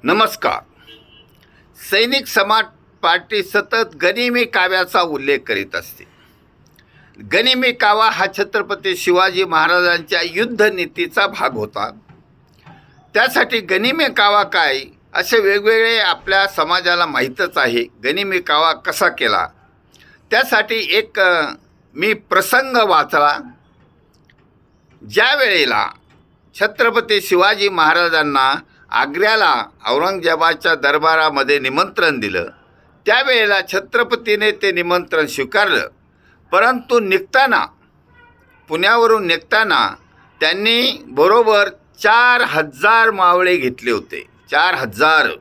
नमस्कार. सैनिक समाज पार्टी सतत गनिमी काव्याचा उल्लेख करीत असते. गनिमी कावा हा छत्रपती शिवाजी महाराजांच्या युद्धनीतीचा भाग होता. त्यासाठी गनिमी कावा काय असे वेगवेगळे आपल्या समाजाला माहीतच आहे. गनिमी कावा कसा केला त्यासाठी एक मी प्रसंग वाचला. ज्या वेळेला छत्रपती शिवाजी महाराजांना आग्र्याला औरंगजेबाच्या दरबारामध्ये निमंत्रण दिलं, त्यावेळेला छत्रपतीने ते निमंत्रण स्वीकारलं. परंतु निघताना, पुण्यावरून निघताना त्यांनी बरोबर 4000 मावळे घेतले होते. 4000.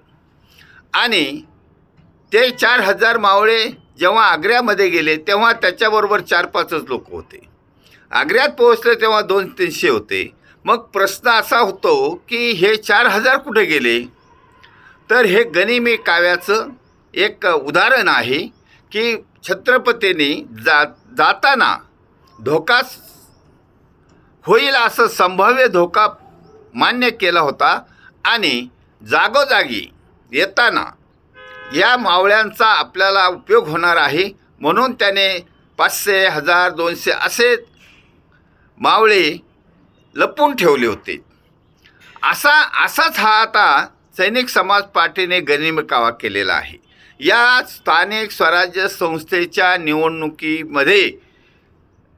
आणि ते 4000 मावळे जेव्हा आग्र्यामध्ये गेले तेव्हा त्याच्याबरोबर 4-5च लोक होते. आग्र्यात पोहोचले तेव्हा 200-300 होते. मग प्रश्न असा होतो की हे 4000 कुठे गेले? तर हे गनिमी काव्याचं एक उदाहरण आहे की छत्रपतींनी जाताना धोका होईल असं संभाव्य धोका मान्य केला होता आणि जागोजागी येताना या मावळ्यांचा आपल्याला उपयोग होणार आहे म्हणून त्याने 500, 1000, 200 असे मावळे लपून ठेवले होते. असाच हा आता सैनिक समाज पार्टीने गनिमी कावा केलेला आहे. या स्थानिक स्वराज्य संस्थेच्या निवडणुकीमध्ये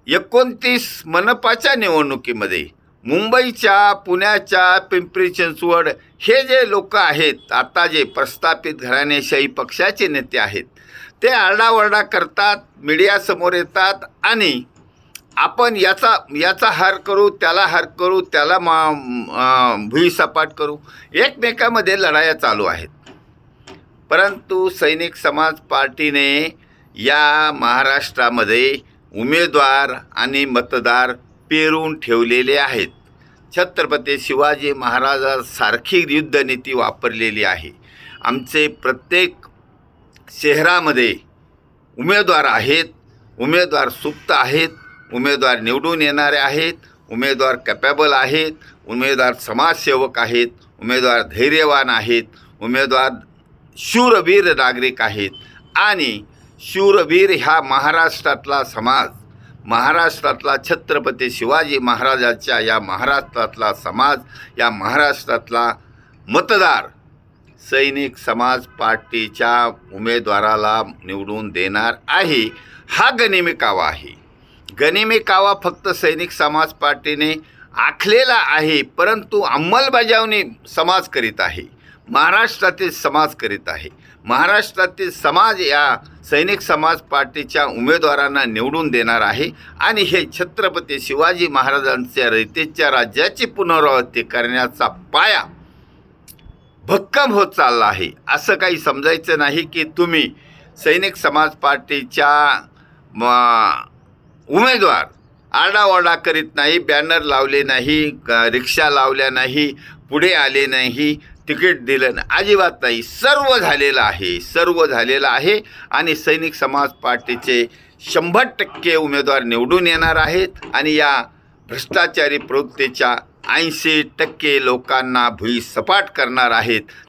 29 मनपाच्या निवडणुकीमध्ये मुंबईच्या, पुण्याच्या, पिंपरी चिंचवड हे जे लोक आहेत, आता जे प्रस्थापित घराणेशाही पक्षाचे नेते आहेत, ते आरडाओरडा करतात, मीडियासमोर येतात आणि आपण याचा हार करू, त्याला हार करू, त्याला भुईसपाट करू, एकमेकामध्ये लढाया चालू आहेत. परंतु सैनिक समाज पार्टीने या महाराष्ट्रामध्ये उमेदवार आणि मतदार पेरून ठेवलेले आहेत. छत्रपती शिवाजी महाराजांसारखी युद्धनीती वापरलेली आहे. आमचे प्रत्येक शहरामध्ये उमेदवार आहेत, उमेदवार सुप्त आहेत, उमेदवार निवडून येणारे आहेत, उमेदवार कॅपेबल आहेत, उमेदवार समाजसेवक आहेत, उमेदवार धैर्यवान आहेत, उमेदवार शूरवीर नागरिक आहेत. आणि शूरवीर ह्या महाराष्ट्रातला समाज, महाराष्ट्रातला छत्रपती शिवाजी महाराजांच्या या महाराष्ट्रातला समाज, या महाराष्ट्रातला मतदार सैनिक समाज पार्टीच्या उमेदवाराला निवडून देणार आहे. हा गनिमी कावा आहे. गनिमी कावा फक्त सैनिक समाज पार्टीने आखलेला आहे, परंतु अंमलबजावणी समाज करीत आहे, महाराष्ट्रातील समाज करीत आहे. महाराष्ट्रातील समाज या सैनिक समाज पार्टीच्या उमेदवारांना निवडून देणार आहे आणि हे छत्रपती शिवाजी महाराजांच्या रयतेच्या राज्याची पुनरावृत्ती करण्याचा पाया भक्कम होत चालला आहे. असं काही समजायचं नाही की तुम्ही सैनिक समाज पार्टीच्या उमेदवार आरडाओरडा करीत नाही, बॅनर लावले नाही, रिक्षा लावल्या नाही, पुढे आले नाही, तिकीट दिलं नाही, अजिबात नाही. सर्व झालेलं आहे, सर्व झालेलं आहे. आणि सैनिक समाज पार्टीचे 100% उमेदवार निवडून येणार आहेत आणि या भ्रष्टाचारी प्रवृत्तीच्या 80% लोकांना भुईसपाट करणार आहेत.